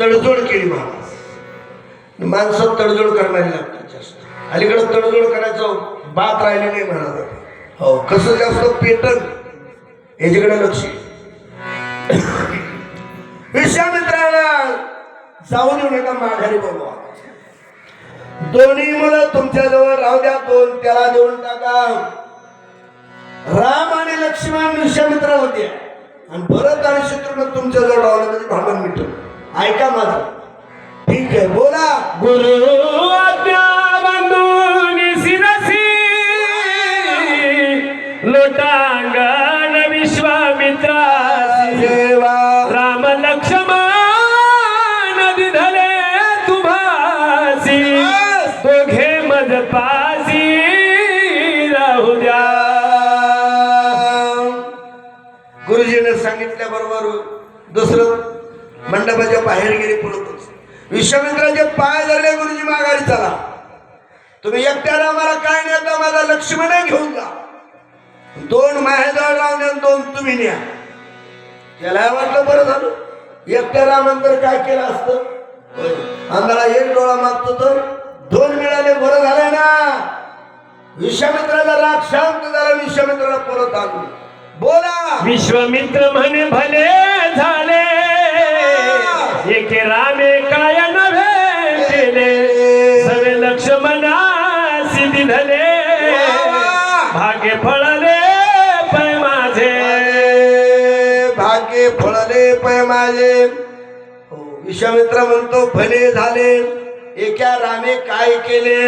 तडजोड केली माणसं तडजोड करणारी लागतात जास्त. अलीकडे तडजोड करायचं बात राहिली नाही म्हणाल. हो कसं जास्त पेटन याच्याकडे लक्ष. विश्वामित्राला जाऊ देऊ नका, माघारी बोलवा. दोन्ही मुलं तुमच्याजवळ राहू द्या, दोन त्याला देऊन टाका. राम आणि लक्ष्मण विश्वामित्र होते आणि भरत आणि शत्रुघ्न तुमच्याजवळ राहून म्हणजे भांडण मिटलं. ऐका माझं. ठीक आहे बोला. गुरु आज्ञा बांधून शिरसी लोटांगण विश्वामित्रासी देवा राम लक्ष्मण दिधले तुम्हासी दोघे मजपासी राहू द्या. गुरुजीने सांगितल्याबरोबर दुसरं मंडपाच्या बाहेर गेले. पडतोच विश्वामित्राचे पाय धरले. गुरुजी माघारी चला, तुम्ही एकट्याला मला काय नेता, माझा लक्ष्मण घेऊन जा. दोन माहेजवळ लावून द्या, दोन तुम्ही न्या. त्याला वाटलं बरं झालं, एकट्या रामांतर काय केलं असतं. आंधळा एक डोळा मागतो तर दोन मिळाले, बरं झालंय ना. विश्वामित्राला राग शांत झाला. विश्वामित्राला परत आणू. बोला. विश्वामित्र म्हणे भले झाले एके रामे काय नव्हे केले सवे लक्ष्मणासी दिधले भाग्य फळले पै माझे भाग्य फळले पै माझे. विश्वामित्र म्हणतो भले झाले एका रामे काय केले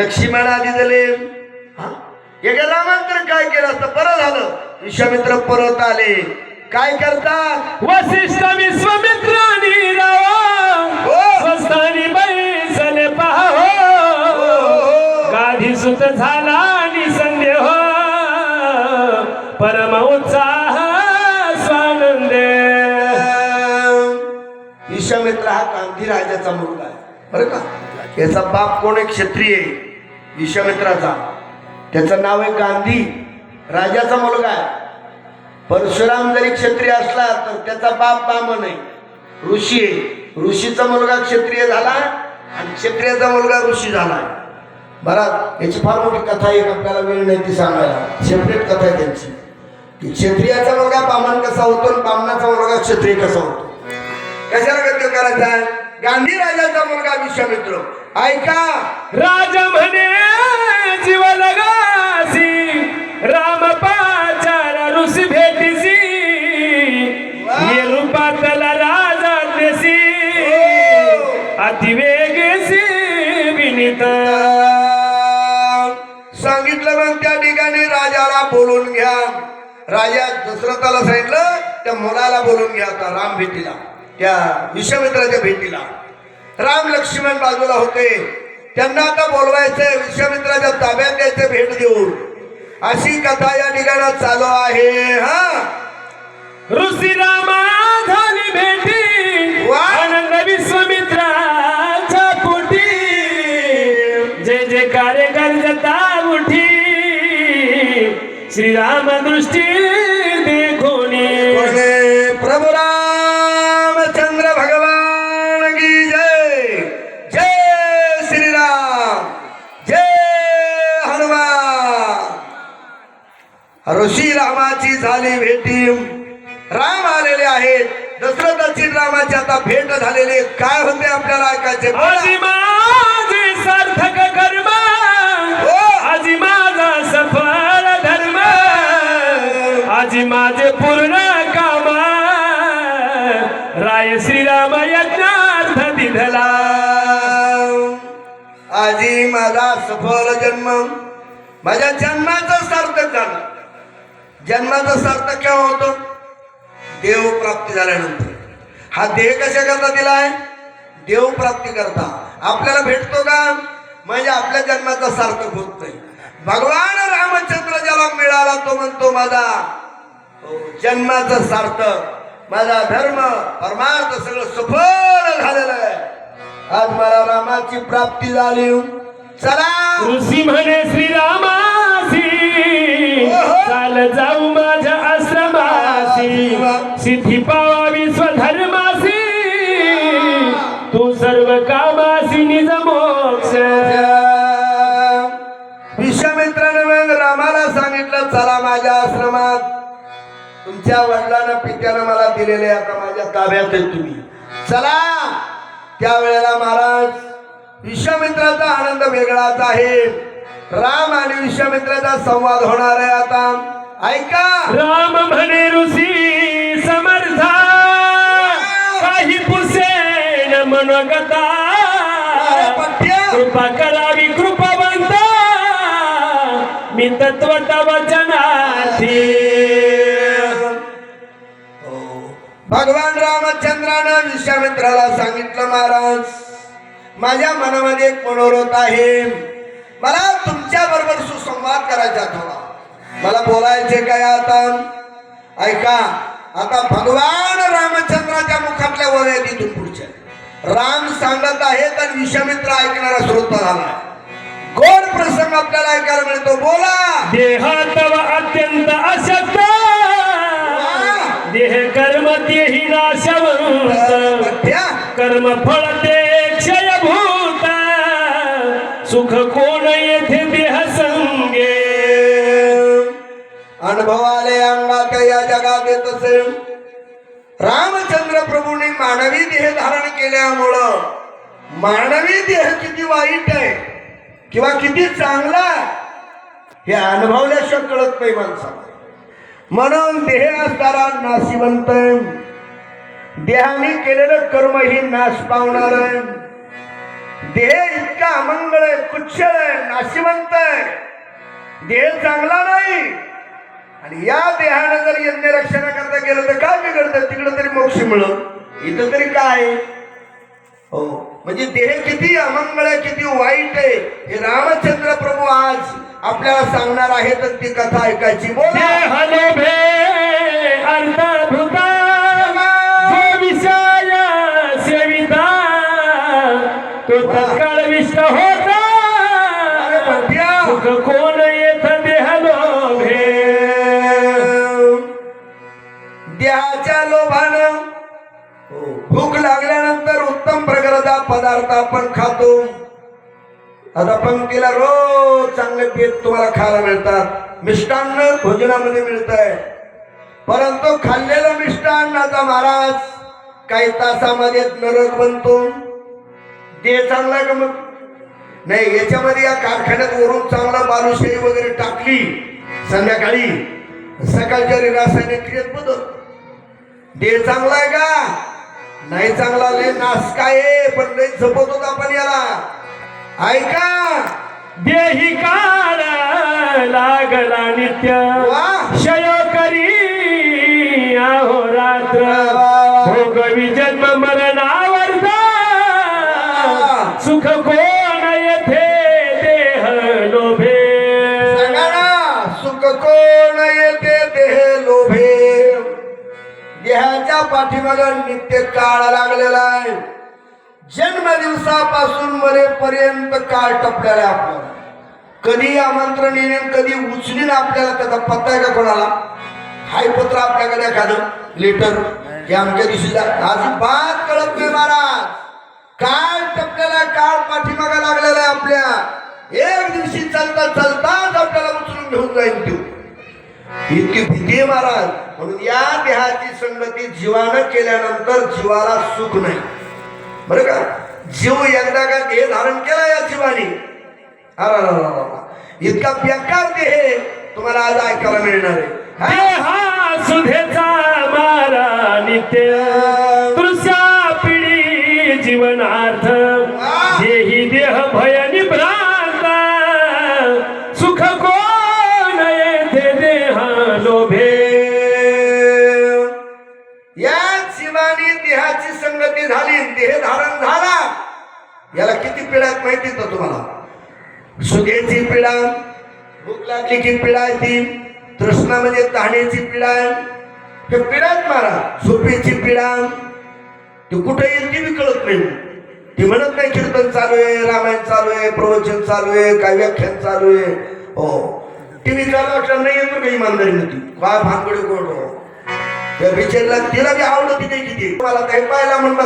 लक्ष्मणाला दिले. एका रामांतर काय केलं असतं बरं झालं. विश्वामित्र परत आले. काय करतात. वसिष्ठ विश्वामित्रानी राव स्वस्थानी बैसले पाहो गाधी सुत झाला निसंदेह परम उत्साह स्वानंदे. विश्वामित्र हा गांधी राजाचा मुलगा आहे बरं का. याचा बाप कोण आहे. क्षत्रिय विश्वामित्राचा. त्याचं नाव आहे गांधी. राजाचा मुलगा आहे. परशुराम जरी क्षत्रिय असला तर त्याचा बाप ब्राह्मण आहे, ऋषी आहे. ऋषीचा मुलगा क्षत्रिय झाला आणि क्षत्रियाचा मुलगा ऋषी झाला. बरं याची फार मोठी कथा आहे, आपल्याला वेळ नाही ती सांगायला. सेपरेट कथा आहे त्यांची की क्षत्रियाचा मुलगा ब्राह्मण कसा होतो आणि ब्राह्मणाचा मुलगा क्षत्रिय कसा होतो. कशाला गद्य करायचा आहे. गांधी राजाचा मुलगा विश्वामित्र. ऐका. राजा म्हणे जीव लगासी राम पाचार ऋषी भेटीसी ये रूपातला राजा देसी अतिवेगेसी विनीत. सांगितलं मग त्या ठिकाणी राजाला बोलून घ्या. राजा दशरथाला सांगितलं त्या मुलाला बोलून घ्या आता राम भेटीला, त्या विश्वामित्राच्या भेटीला. राम लक्ष्मण बाजूला होते. त्यांना आता बोलवायचंय, विश्वामित्राच्या ताब्यात द्यायचं भेट देऊन. अशी कथा या ठिकाणी चालू आहे. हा ऋषी रामा झाली भेटी आनंद विश्वामित्राच्या पोटी जय जय कार्य करता उठी श्रीराम दृष्टी देखोनी. प्रभु रामचंद्र भगवान की जय. जय श्रीराम. जय हनुमान. ऋषी रामाची झाली भेटी. राम आलेले आहेत. दशरथाची रामाची आता भेट झालेली. काय होते आपल्याला ऐकायचे. आजी माझे सार्थक कर्म आजी माझा सफल धर्म आजी माझे पूर्ण काम राय श्रीराम यज्ञार्थ दिधला. आजी माझा सफल जन्म, माझ्या जन्माचं सार्थक झालं. जन्माचं सार्थक केव्हा होतं. देव प्राप्ती झाल्यानंतर. हा देह कशा करता दिला आहे. देव प्राप्ती करता. आपल्याला भेटतो का म्हणजे आपल्या जन्माचा सार्थक होत नाही. भगवान रामचंद्र ज्याला मिळाला तो म्हणतो माझा जन्माचं सार्थक, माझा धर्म परमार्थ सगळं सफल झालेलं आहे. आज मला रामाची प्राप्ती झाली. चला. ऋषी म्हणे श्रीरामासी चाल जाऊ माझ्या आश्रमासी सिद्धी पावावी स्वधर्मासी चला माझ्या आश्रमात. तुमच्या वडिलांना पित्यानं मला दिलेले आता माझ्या ताब्यात आहे तुम्ही. चला. त्यावेळेला महाराज विश्वामित्राचा आनंद वेगळाच आहे. राम आणि विश्वामित्राचा संवाद होणार आहे आता. ऐका. राम म्हणे ऋषी समर्था काही पुसेन मनोगता कृपा करावी कृपावंत मी तत्वता वचनार्थी. भगवान रामचंद्रानं विश्वामित्राला सांगितलं महाराज माझ्या मनामध्ये एक मनोरथ आहे. मला तुमच्या बरोबर सुसंवाद करायचा थोडा. मला बोलायचे काय आता. ऐका. आता भगवान रामचंद्राच्या मुखातल्या ओव्या तिथून पुढच्या. राम सांगत आहे तर विश्वामित्र ऐकणारा श्रोता झाला. गोड प्रसंग आपल्याला ऐकायला मिळतो. बोला. देहातव अत्यंत अशक्त देह कर्म तेही नाशवंत कर्म फळ ते क्षयभूत सुख कोण येथे देह संगे. अनुभवाले अंगात या जगात येत असेल. रामचंद्र प्रभूंनी मानवी देह धारण केल्यामुळं मानवी देह किती वाईट आहे किंवा किती चांगला आहे हे अनुभवल्याशिवाय कळत नाही माणसाला. म्हणून देह असणारा नाशिवंत आहे. देहाने केलेलं कर्म ही नाश पावणार आहे. देह इतका अमंगळ आहे, कुच्छल आहे, नाशिवंत आहे. देह चांगला नाही. आणि या देहानं जर यज्ञ रक्षणाकरता गेलं तर काय बिघडतं. तिकडं तरी मोक्ष मिळत इथं तरी काय. हो म्हणजे देह किती अमंगळ आहे किती वाईट आहे हे रामचंद्र प्रभू आज आपल्याला सांगणार आहेत. ती कथा ऐकायची. बोला. अर्थभूता विषय सेविता तो तत्काळ विष्ट होता सुख कोण येथ देह लोभे. देहाच्या लोभानं भूक लागल्यानंतर उत्तम प्रकारचा पदार्थ आपण खातो. आता पंक्तीला रोज चांगले पेट तुम्हाला खायला मिळतात. मिष्टान्न भोजनामध्ये मिळत आहे. परंतु खाल्लेलं मिष्टान्नाचा महाराज काही तासामध्ये नरक बनतो. देह चांगला का मग नाही. याच्यामध्ये या कारखान्यात वरून चांगला बालुशाही वगैरे टाकली संध्याकाळी सकाळच्या रासायनिक क्रियेत बदल. देह चांगला आहे का नाही. चांगला लय नास काय पण लय जपत होत आपण याला. ऐका. देही काळ लागला नित्य क्षय करी अहोरात्र भोगवी जन्म मरणावर्त सुख कोण येथे देह लोभे. सुख कोण येथे देह लोभे. देहाच्या पाठीमागं नित्य काळ लागलेला आहे. जन्म दिवसापासून मरेपर्यंत काळ टपलेला आहे आपल्याला. कधी आमंत्रण येणे कधी उचलीन आपल्याला त्याचा पत्ता आहे का कोणाला. हाय पत्र आपल्याकडे एखादं लेटर हे आमच्या दिवशीला अजिबात कळत नाही महाराज. काळ टपलेला काळ पाठीमागा लागलेला आहे आपल्या. एक दिवशी चालता चालताच आपल्याला उचलून घेऊन जाईल तो. इतकी भीती आहे महाराज. म्हणून या देहाची संगती जीवानं केल्यानंतर जीवाला सुख नाही बरं का. जीव एकदा का देह धारण केला या जीवाने इतका बेकार देह तुम्हाला आज ऐकायला मिळणार आहे. देहा सुधेचा मारा नित्य तृषा पिढी जीवनार्थ देही देह भय निभ्रांत सुख कोण येथे देह लोभे. या जीवानी देहाची संगती झाली देह धारण झाला. याला किती पिढा आहेत माहिती तर तुम्हाला. सुगेची पिढा भूक लागली की पिढा आहे ती. तृष्णा म्हणजे तहाण्याची पिढा आहे. हे पिढाच मारा. झोपेची पिढा ती कुठे येईल ती बी कळत नाही. ती म्हणत नाही कीर्तन चालू आहे रामायण चालू आहे प्रवचन चालू आहे काय व्याख्यान चालू आहे. हो टीव्ही चालू असणार नाही येतो का इमानदारी नव्हती काय भानगडी कोण. या बिचारीला तिला बी आवडत नाही किती मला काही पाहायला म्हणून